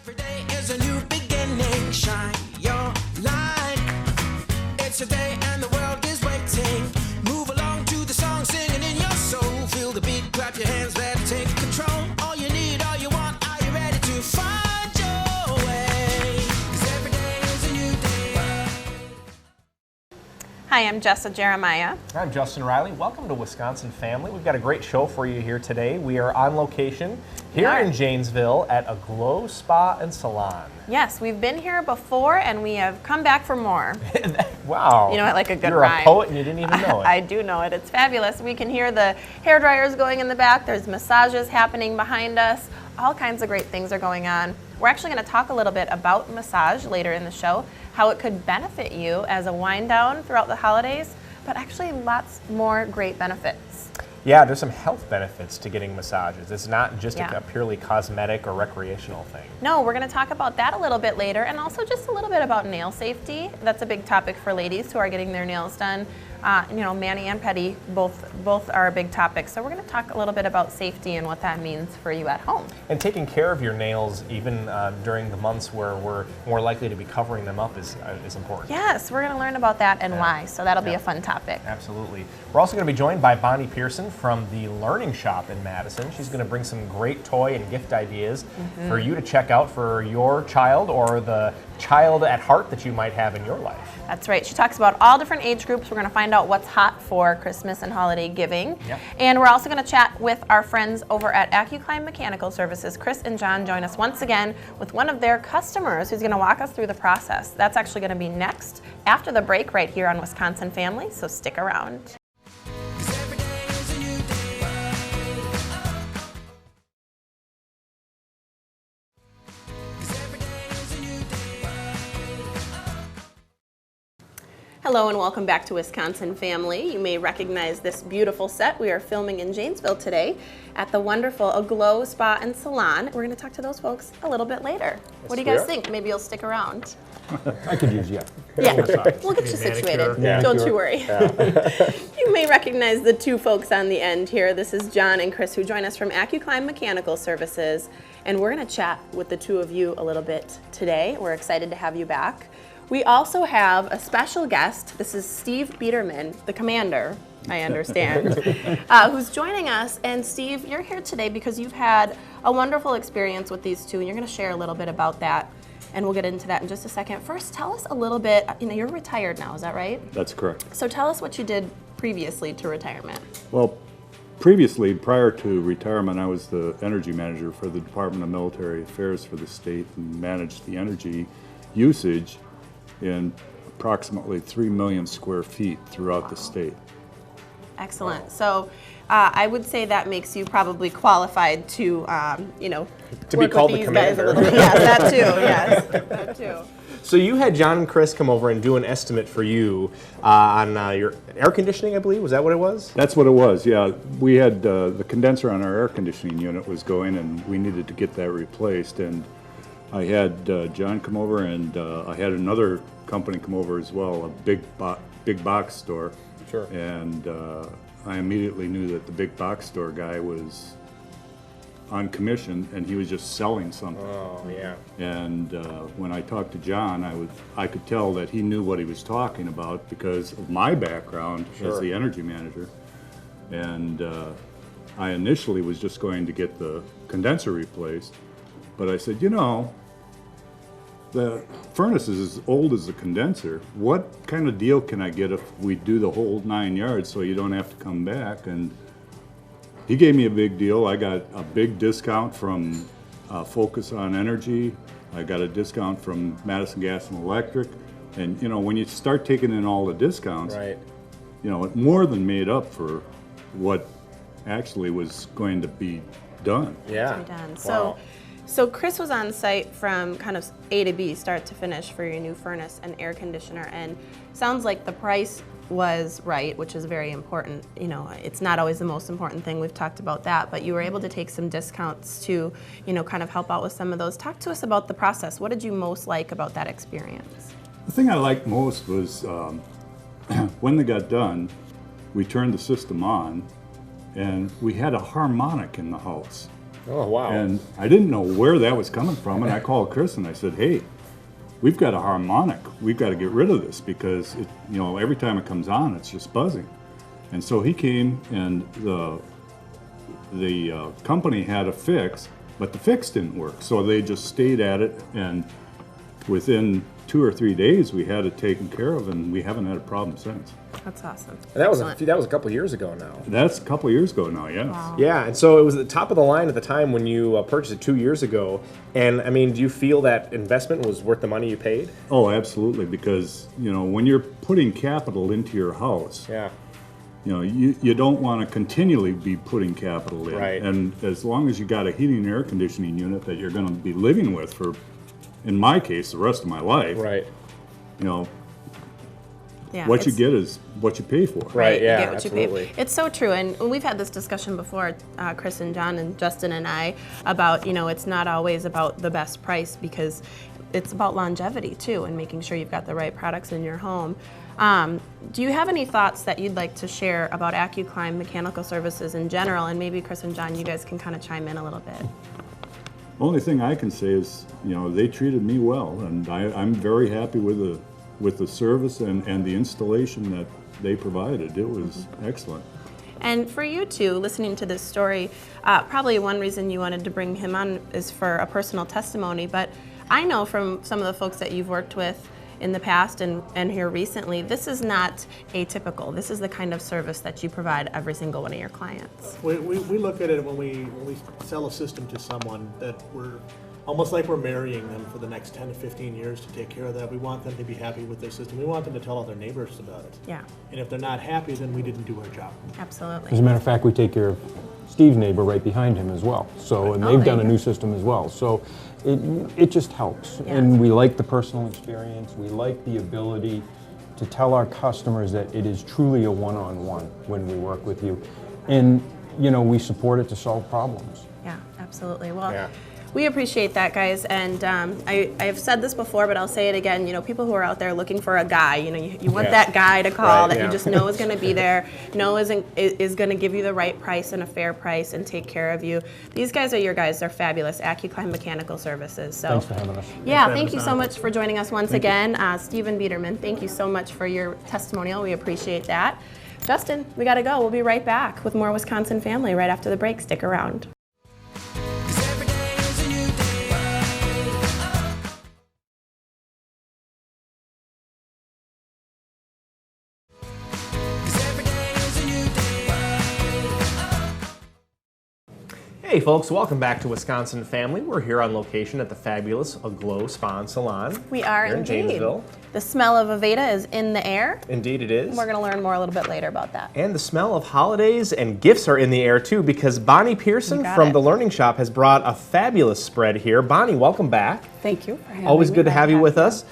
Every day is a new beginning. Shine your light. It's a day and the world is waiting. Move along to the song, singing in your soul. Feel the beat, clap your hands, let's take control. All you need, all you want, are you ready to find your way? 'Cause every day is a new day. Hi, I'm Jessa Jeremiah. I'm Justin Riley. Welcome to Wisconsin Family. We've got a great show for you here today. We are on location here in Janesville at a Glow Spa and Salon. Yes, we've been here before and we have come back for more. Wow. You know, I like a good You're rhyme. a poet and you didn't even know it. I do know it. It's fabulous. We can hear the hair dryers going in the back. There's massages happening behind us. All kinds of great things are going on. We're actually going to talk a little bit about massage later in the show, how it could benefit you as a wind down throughout the holidays, but actually lots more great benefits. Yeah, there's some health benefits to getting massages. It's not just Yeah. a purely cosmetic or recreational thing. No, we're going to talk about that a little bit later, and also just a little bit about nail safety. That's a big topic for ladies who are getting their nails done. You know, mani and pedi, both are a big topic. So we're going to talk a little bit about safety and what that means for you at home. And taking care of your nails, even during the months where we're more likely to be covering them up, is important. Yes, we're going to learn about that and why. So that'll be a fun topic. Absolutely. We're also going to be joined by Bonnie Pearson from the Learning Shop in Madison. She's going to bring some great toy and gift ideas for you to check out for your child or the child at heart that you might have in your life. That's right. She talks about all different age groups. We're going to find out what's hot for Christmas and holiday giving. Yep. And we're also going to chat with our friends over at AccuClimb Mechanical Services. Chris and John join us once again with one of their customers who's going to walk us through the process. That's actually going to be next after the break right here on Wisconsin Family, so stick around. 'Cause every day is a new day. 'Cause every day is a new day. Hello and welcome back to Wisconsin Family. You may recognize this beautiful set. We are filming in Janesville today at the wonderful Aglow Spa and Salon. We're going to talk to those folks a little bit later. What do you guys think? Maybe you'll stick around. I could use, yeah. Yeah, we'll get you situated. Yeah. Don't you worry. You may recognize the two folks on the end here. This is John and Chris who join us from AccuClimb Mechanical Services. And we're going to chat with the two of you a little bit today. We're excited to have you back. We also have a special guest. This is Steve Biederman, the commander, I understand, who's joining us. And Steve, you're here today because you've had a wonderful experience with these two, and you're going to share a little bit about that. And we'll get into that in just a second. First, tell us a little bit, you know, you're retired now, is that right? That's correct. So tell us what you did previously to retirement. Well, previously, prior to retirement, I was the energy manager for the Department of Military Affairs for the state and managed the energy usage in approximately 3 million square feet throughout the state. Excellent. So I would say that makes you probably qualified to, you know, To be work called with the these guys a commander. little bit. Yes, that too. Yes, that too. So you had John and Chris come over and do an estimate for you on your air conditioning, I believe. Was that what it was? That's what it was, yeah. We had the condenser on our air conditioning unit was going and we needed to get that replaced. And I had John come over and I had another company come over as well, a big box store. Sure. And I immediately knew that the big box store guy was on commission and he was just selling something. Oh, yeah. And when I talked to John, I could tell that he knew what he was talking about because of my background as the energy manager. And I initially was just going to get the condenser replaced, but I said, you know, the furnace is as old as the condenser. What kind of deal can I get if we do the whole 9 yards so you don't have to come back? And he gave me a big deal. I got a big discount from Focus on Energy. I got a discount from Madison Gas and Electric. And you know, when you start taking in all the discounts, Right. you know, it more than made up for what actually was going to be done. Yeah. To be done. Wow. So Chris was on site from kind of A to B, start to finish, for your new furnace and air conditioner, and sounds like the price was right, which is very important. You know, it's not always the most important thing. We've talked about that, but you were able to take some discounts to, you know, kind of help out with some of those. Talk to us about the process. What did you most like about that experience? The thing I liked most was when they got done, we turned the system on, and we had a harmonic in the house. Oh, wow. And I didn't know where that was coming from, and I called Chris and I said, hey, we've got a harmonic. We've got to get rid of this because it, you know, every time it comes on, it's just buzzing. And so he came, and the company had a fix, but the fix didn't work. So they just stayed at it, and within 2 or 3 days, we had it taken care of, and we haven't had a problem since. That's awesome. And that was Excellent. a couple years ago now. That's a couple of years ago now, yes. Wow. Yeah, and so it was at the top of the line at the time when you purchased it 2 years ago. And I mean, do you feel that investment was worth the money you paid? Oh, absolutely, because, you know, when you're putting capital into your house, Yeah. you know, you don't want to continually be putting capital in. Right. And as long as you got a heating and air conditioning unit that you're going to be living with for, in my case, the rest of my life, Right. you know, Yeah, what you it's- get is what you pay for. Right, you yeah, get what you pay. absolutely. It's so true, and we've had this discussion before, Chris and John and Justin and I, about, you know, it's not always about the best price because it's about longevity too, and making sure you've got the right products in your home. Do you have any thoughts that you'd like to share about AccuClimb Mechanical Services in general? And maybe Chris and John, you guys can kind of chime in a little bit. Only thing I can say is, you know, they treated me well, and I'm very happy with the service and the installation that they provided. It was excellent. And for you two, listening to this story, probably one reason you wanted to bring him on is for a personal testimony, but I know from some of the folks that you've worked with in the past and here recently, this is not atypical. This is the kind of service that you provide every single one of your clients. We look at it when we sell a system to someone that we're almost like we're marrying them for the next 10 to 15 years to take care of that. We want them to be happy with their system. We want them to tell all their neighbors about it. Yeah, And if they're not happy, then we didn't do our job. As a absolutely. matter of fact, we take care of Steve's neighbor right behind him as well. So, and Oh, they've there done you a go. new system as well. So it just helps. Yeah. And we like the personal experience. We like the ability to tell our customers that it is truly a one-on-one when we work with you. And, you know, we support it to solve problems. Yeah, absolutely. Well, Yeah. we appreciate that, guys. And I've said this before, but I'll say it again. You know, people who are out there looking for a guy, you know, you want Yeah. that guy to call Right, that yeah. you just know is going to be there, know is going to give you the right price and a fair price and take care of you. These guys are your guys. They're fabulous. AccuClimb Mechanical Services. So, Thanks for having us. yeah, thank you so much for joining us once again. Stephen Biederman, thank you so much for your testimonial. We appreciate that. Justin, we got to go. We'll be right back with more Wisconsin Family right after the break. Stick around. 'Cause every day is a new day. Cause every day is a new day. Hey folks, welcome back to Wisconsin Family. We're here on location at the fabulous Aglow Spa and Salon. We are here in indeed. Janesville. The smell of Aveda is in the air. Indeed it is. We're going to learn more a little bit later about that. And the smell of holidays and gifts are in the air too, because Bonnie Pearson You got from it. the Learning Shop has brought a fabulous spread here. Bonnie, welcome back. Thank you for having Always me. good to have you Glad with us.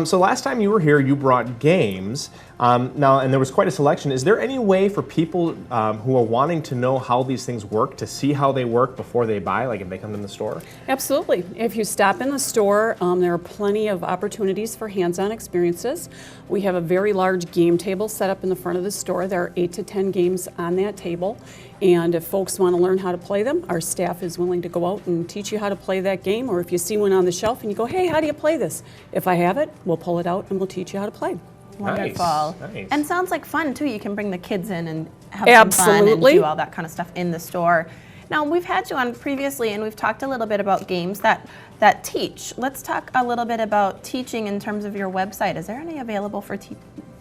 So last time you were here, you brought games. Now, and there was quite a selection. Is there any way for people who are wanting to know how these things work to see how they work before they buy, like if they come in the store? Absolutely. If you stop in the store, there are plenty of opportunities for hands-on experiences. We have a very large game table set up in the front of the store. There are 8 to 10 games on that table. And if folks want to learn how to play them, our staff is willing to go out and teach you how to play that game. Or if you see one on the shelf and you go, hey, how do you play this? If I have it, we'll pull it out and we'll teach you how to play. Wonderful. Nice. And sounds like fun too. You can bring the kids in and have some fun and Absolutely. do all that kind of stuff in the store. Now, we've had you on previously and we've talked a little bit about games that teach. Let's talk a little bit about teaching in terms of your website. Is there any available for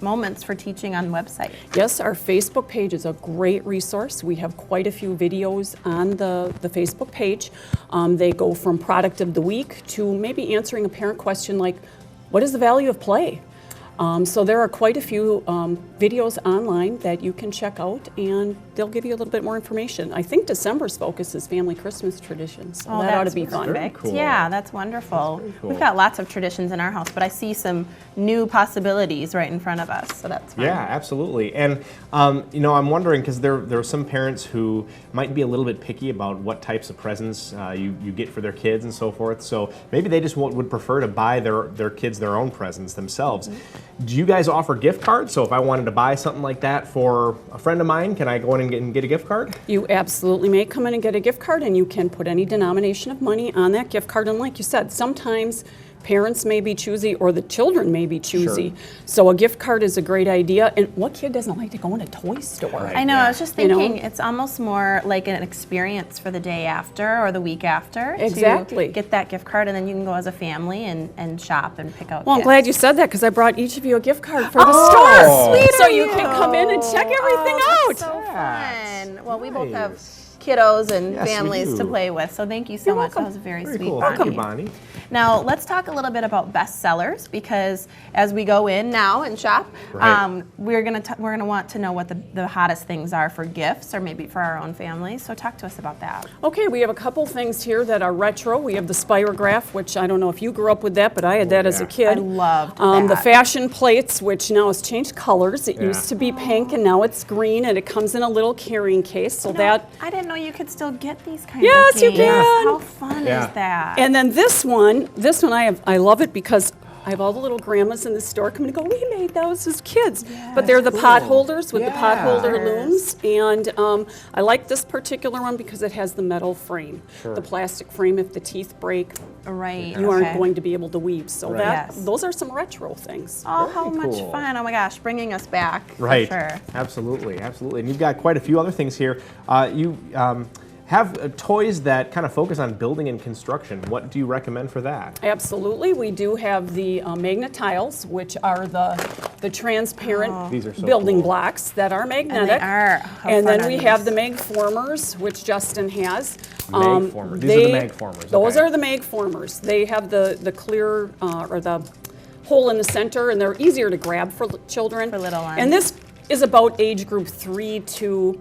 moments for teaching on website? Yes, our Facebook page is a great resource. We have quite a few videos on the Facebook page. They go from product of the week to maybe answering a parent question like, what is the value of play? So there are quite a few videos online that you can check out, and they'll give you a little bit more information. I think December's focus is family Christmas traditions, so that ought to be fun. Perfect. cool. Yeah, that's wonderful. very cool. We've got lots of traditions in our house, but I see some new possibilities right in front of us, so that's fun. Yeah, absolutely. And you know, I'm wondering because there are some parents who might be a little bit picky about what types of presents you get for their kids and so forth. So maybe they just would prefer to buy their kids their own presents themselves. Do you guys offer gift cards? So if I wanted to buy something like that for a friend of mine, can I go in and get a gift card? You absolutely may come in and get a gift card, and you can put any denomination of money on that gift card. And like you said, sometimes parents may be choosy or the children may be choosy. So a gift card is a great idea. And what kid doesn't like to go in a toy store? I know, I was just You know? thinking it's almost more like an experience for the day after or the week after. Exactly. To get that gift card, and then you can go as a family and shop and pick out Well, I'm gifts. glad you said that because I brought each of you a gift card for the store. Oh, sweet So of you can come in and check everything out. So Yes. fun. Well, we both have Nice. kiddos and Yes, we families to do. play with, so thank you so much. That was very Very sweet, cool. Bonnie. Thank you, Bonnie. Now, let's talk a little bit about bestsellers, because as we go in now and shop, Right. we're gonna want to know what the hottest things are for gifts or maybe for our own families. So talk to us about that. Okay, we have a couple things here that are retro. We have the Spirograph, which I don't know if you grew up with that, but I had that as a yeah. kid. I loved The that. fashion plates, which now has changed colors. It Yeah. used to be pink and now it's green, and it comes in a little carrying case. So You know, that. I didn't know you could still get these kinds Yes, of you things. can. How fun Yeah. is that? And then this one I love it because I have all the little grandmas in the store come and go, we made those as kids. But they're the pot holders with the pot holder Yes. looms. And I like this particular one because it has the metal frame. The plastic frame, if the teeth break, right. you aren't okay. going to be able to weave. So Right. that Yes. those are some retro things. Oh, how Very much cool. fun. Oh my gosh, bringing us back. Right. For sure. Absolutely, absolutely. And you've got quite a few other things here. You have toys that kind of focus on building and construction. What do you recommend for that? Absolutely. We do have the magnet tiles, which are the transparent These are so building cool. blocks that are magnetic. And they are. How And fun then are we these? have the mag formers, which Justin has. Magformers. These are the magformers, Those okay. are the mag formers. They have the clear or the hole in the center, and they're easier to grab for children. For little ones. And this is about age group 3 to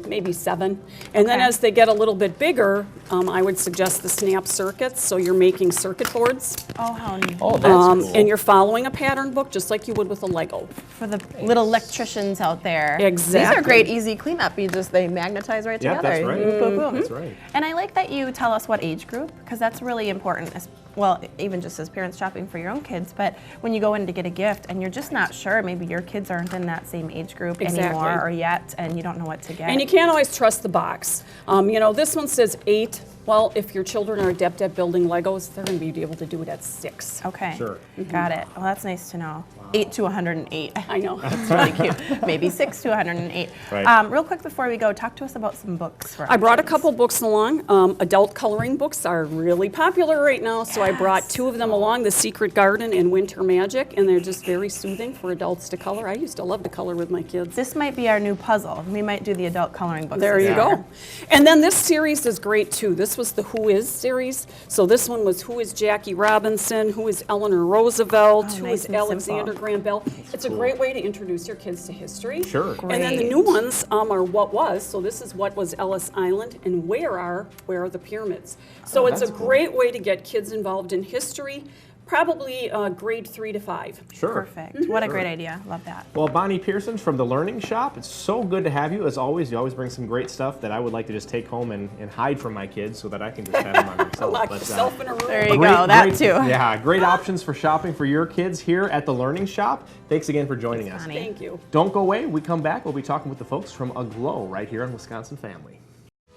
maybe 7. And then Okay. as they get a little bit bigger, I would suggest the snap circuits. So you're making circuit boards. Oh, how neat. Oh, that's cool. And you're following a pattern book just like you would with a Lego. For the little electricians out there. These Exactly. are great, easy cleanup. They magnetize right Yep, together. that's right. Boom, boom, boom. That's right. And I like that you tell us what age group, because that's really important. Well, even just as parents shopping for your own kids, but when you go in to get a gift and you're just not sure, maybe your kids aren't in that same age group Exactly. anymore or yet, and you don't know what to get. And you can't always trust the box. This one says 8. Well, if your children are adept at building Legos, they're going to be able to do it at 6. Okay. Sure. Got it. Well, that's nice to know. 8 to 108. I know. That's really cute. Maybe 6 to 108. Right. Real quick before we go, talk to us about some books. For I our brought a kids. couple books along. Adult coloring books are really popular right now, so I brought 2 of them along, The Secret Garden and Winter Magic, and they're just very soothing for adults to color. I used to love to color with my kids. This might be our new puzzle. We might do the adult coloring books. There this you year. go. And then this series is great too. This was the Who Is series. So this one was Who is Jackie Robinson, Who is Eleanor Roosevelt, Who nice is and Alexander simple. Graham Bell. It's a great way to introduce your kids to history. Sure. And then the Great. new ones are What Was. So this is What Was Ellis Island, and Where Are the Pyramids. So it's a great way to get kids involved in history, probably grade 3 to 5. Sure. Perfect. What a great idea. Love that. Well, Bonnie Pearson from the Learning Shop, it's so good to have you. As always, you always bring some great stuff that I would like to just take home and hide from my kids so that I can just have them on myself. Lock But, yourself in a room. There you go. That too. Yeah, great options for shopping for your kids here at the Learning Shop. Thanks again for joining us. Bonnie. Thank you. Don't go away. We come back. We'll be talking with the folks from Aglow right here on Wisconsin Family.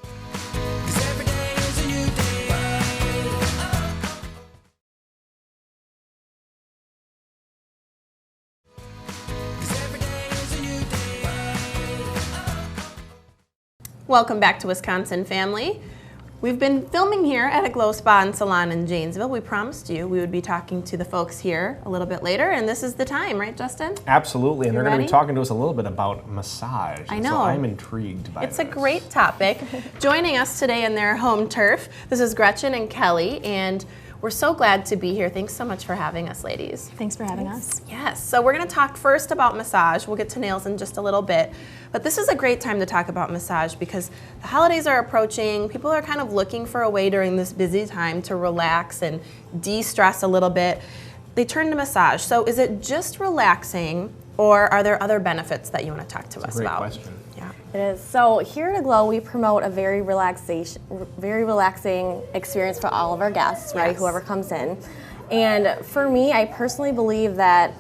'Cause every day is a new day. 'Cause every day is a new day. Welcome back to Wisconsin Family. We've been filming here at a Glow Spa and Salon in Janesville. We promised you we would be talking to the folks here a little bit later, and this is the time, right, Justin? Absolutely, and You they're going to be ready? talking to us a little bit about massage. I And know. So I'm intrigued by It's a this. great topic. Joining us today in their home turf, this is Gretchen and Kelly, and we're so glad to be here. Thanks so much for having us, ladies. Thanks for having us. Yes, so we're going to talk first about massage. We'll get to nails in just a little bit. But this is a great time to talk about massage because the holidays are approaching. People are kind of looking for a way during this busy time to relax and de-stress a little bit. They turn to massage. So is it just relaxing, or are there other benefits that you want to talk to us Great about? question. Yeah. It is. So here at Aglow, we promote a very relaxing experience for all of our guests, right? Yes. Whoever comes in. And for me, I personally believe that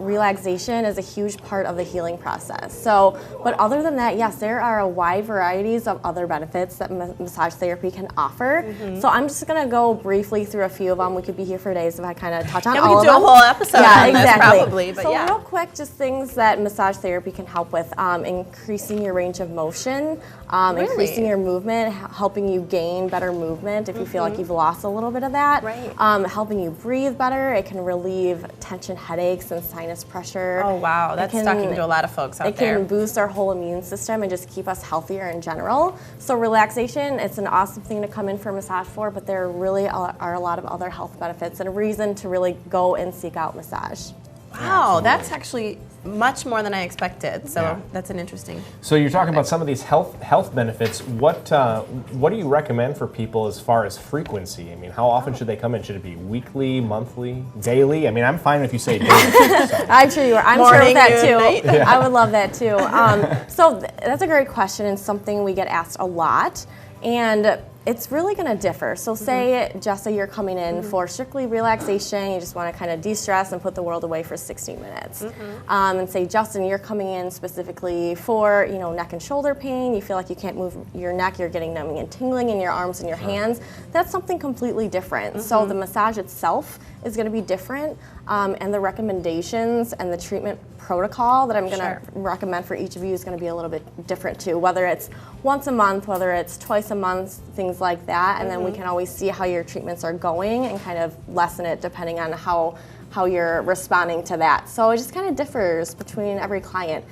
relaxation is a huge part of the healing process. So, but other than that, yes, there are a wide varieties of other benefits that massage therapy can offer. So I'm just gonna go briefly through a few of them. We could be here for days if I kind of touch on Yeah, all we of could do them. a whole episode on this probably, but so yeah. real quick, just things that massage therapy can help with: increasing your range of motion, increasing your movement, helping you gain better movement if you feel like you've lost a little bit of that. Right. Helping you breathe better. It can relieve tension headaches and sinus pressure. Oh wow, that's talking to a lot of folks out It there. can boost our whole immune system and just keep us healthier in general. So relaxation, it's an awesome thing to come in for a massage for, but there really are a lot of other health benefits and a reason to really go and seek out massage. Wow, that's actually much more than I expected. So Yeah. that's an interesting. So you're talking about some of these health benefits. What do you recommend for people as far as frequency? I mean, how often should they come in? Should it be weekly, monthly, daily? I mean, I'm fine if you say daily. So. I'm sure you are. I'm sure Morning, with that noon, too. night. I would love that too. That's a great question and something we get asked a lot. And it's really going to differ. So say, Jessa, you're coming in for strictly relaxation, you just want to kind of de-stress and put the world away for 60 minutes. And say, Justin, you're coming in specifically for, neck and shoulder pain, you feel like you can't move your neck, you're getting numbing and tingling in your arms and your hands. That's something completely different. So the massage itself is going to be different, and the recommendations and the treatment protocol that I'm going to recommend for each of you is going to be a little bit different too, whether it's once a month, whether it's twice a month, things like that, and then we can always see how your treatments are going and kind of lessen it depending on how you're responding to that. So it just kind of differs between every client.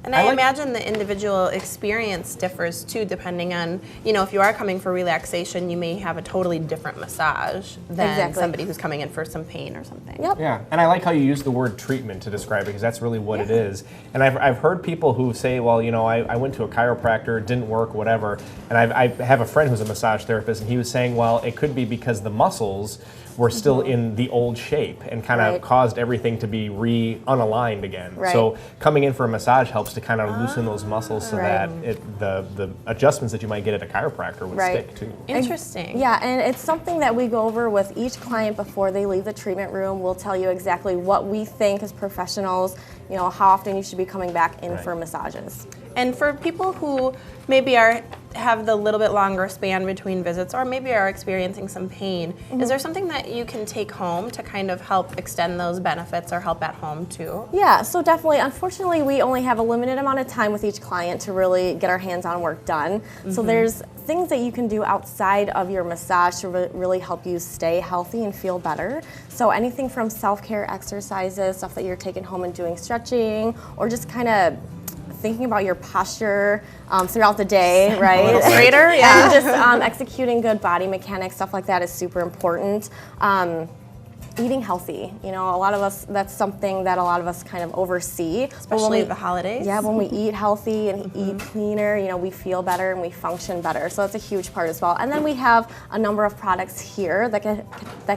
And I imagine the individual experience differs too, depending on, if you are coming for relaxation, you may have a totally different massage than somebody who's coming in for some pain or something. Yep. Yeah, and I like how you use the word treatment to describe it because that's really what it is. And I've heard people who say, well, I went to a chiropractor, it didn't work, whatever. And I have a friend who's a massage therapist, and he was saying, well, it could be because the muscles were still in the old shape and kind of caused everything to be unaligned again. So coming in for a massage helps to kind of loosen those muscles so that the adjustments that you might get at a chiropractor would stick too. Interesting. Yeah, and it's something that we go over with each client before they leave the treatment room. We'll tell you exactly what we think as professionals, how often you should be coming back in for massages. And for people who maybe have the little bit longer span between visits or maybe are experiencing some pain, is there something that you can take home to kind of help extend those benefits or help at home too? Yeah, so definitely. Unfortunately, we only have a limited amount of time with each client to really get our hands-on work done. So there's things that you can do outside of your massage to really help you stay healthy and feel better. So anything from self-care exercises, stuff that you're taking home and doing stretching, or just kind of thinking about your posture throughout the day, right? Straighter, And just executing good body mechanics, stuff like that is super important. Eating healthy, a lot of us, that's something that a lot of us kind of oversee. Especially the holidays. Yeah, when we eat healthy and eat cleaner, we feel better and we function better. So that's a huge part as well. And then we have a number of products here that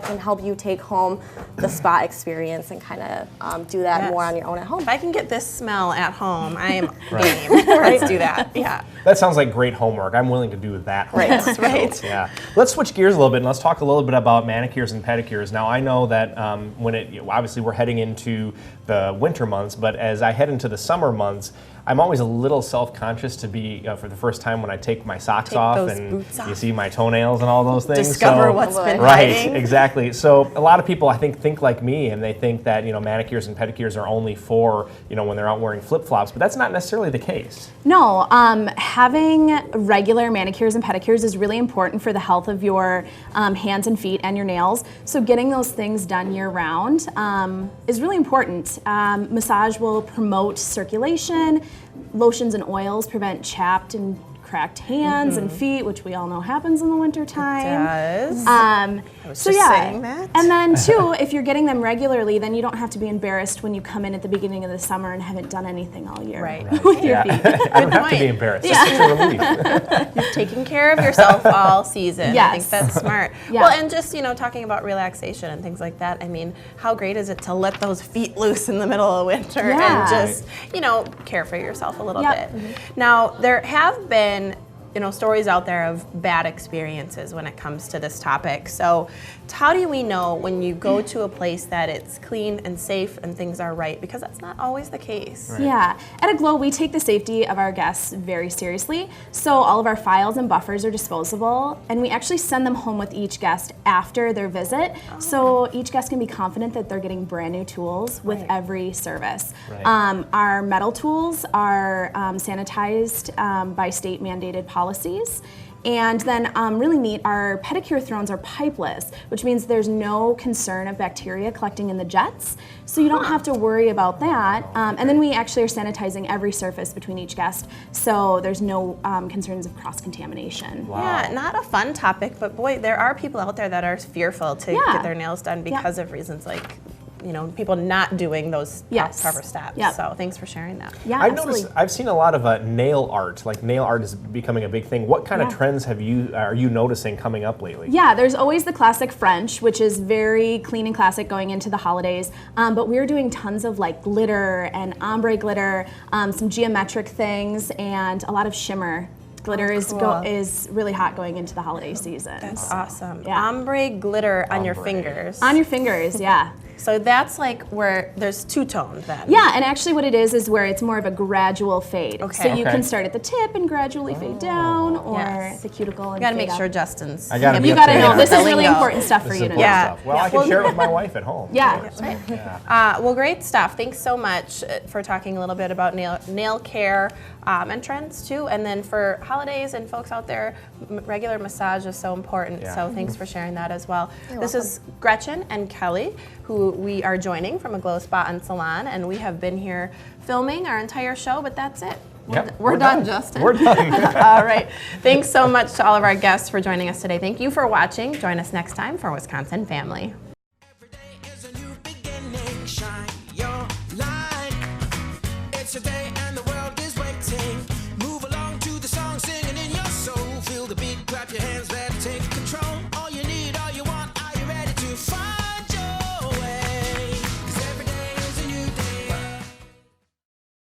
can help you take home the spa experience and kind of do that more on your own at home. If I can get this smell at home, I am game. Let's do that. Yeah. That sounds like great homework. I'm willing to do that. Right. Yeah. Let's switch gears a little bit and let's talk a little bit about manicures and pedicures. Now I know that obviously we're heading into the winter months, but as I head into the summer months, I'm always a little self-conscious to be, for the first time when I take my socks off and you see my toenails and all those things. Discover what's been right, hiding. exactly. So a lot of people I think like me and they think that, manicures and pedicures are only for, when they're out wearing flip-flops, but that's not necessarily the case. No, having regular manicures and pedicures is really important for the health of your hands and feet and your nails. So getting those things done year-round is really important. Massage will promote circulation. Lotions and oils prevent chapped and cracked hands and feet, which we all know happens in the winter time. It does. I was just saying that. And then too, if you're getting them regularly, then you don't have to be embarrassed when you come in at the beginning of the summer and haven't done anything all year with your feet. I don't have to be embarrassed. It's such a relief. You've taken care of yourself all season. Yes. I think that's smart. Yeah. Well, and just, talking about relaxation and things like that, I mean, how great is it to let those feet loose in the middle of winter and just, care for yourself a little bit. Now, there have been stories out there of bad experiences when it comes to this topic. So how do we know when you go to a place that it's clean and safe and things are right? Because that's not always the case. Right. Yeah, at a Glow, we take the safety of our guests very seriously. So all of our files and buffers are disposable, and we actually send them home with each guest after their visit. So each guest can be confident that they're getting brand new tools with every service. Right. Our metal tools are sanitized by state mandated policies. And then really neat, our pedicure thrones are pipeless, which means there's no concern of bacteria collecting in the jets. So you don't have to worry about that. And then we actually are sanitizing every surface between each guest, so there's no concerns of cross-contamination. Wow. Yeah, not a fun topic, but boy, there are people out there that are fearful to get their nails done because of reasons like people not doing those proper steps. Yep. So thanks for sharing that. Yeah, I've absolutely. noticed, I've seen a lot of nail art. Like nail art is becoming a big thing. What kind of trends are you noticing coming up lately? Yeah, there's always the classic French, which is very clean and classic going into the holidays. But we're doing tons of like glitter and ombre glitter, some geometric things, and a lot of shimmer. Glitter is really hot going into the holiday season. That's awesome. Yeah. Ombre glitter on your fingers. On your fingers, yeah. So that's like where there's two-tone then. Yeah, and actually what it is where it's more of a gradual fade. Okay. So you can start at the tip and gradually fade down, or the cuticle and You gotta fade make up. sure Justin's. I gotta be You up gotta to know, date. this is really Lingo. important stuff for This you is to important know. stuff. Well, I can share it with my wife at home. Yeah. That's right. Well, great stuff. Thanks so much for talking a little bit about nail care and trends too. And then for holidays and folks out there, regular massage is so important. Yeah. So thanks for sharing that as well. This is Gretchen and Kelly, who we are joining from a Glow Spa and Salon, and we have been here filming our entire show, but that's it. Yep, We're done, Justin. We're done. All right. Thanks so much to all of our guests for joining us today. Thank you for watching. Join us next time for Wisconsin Family.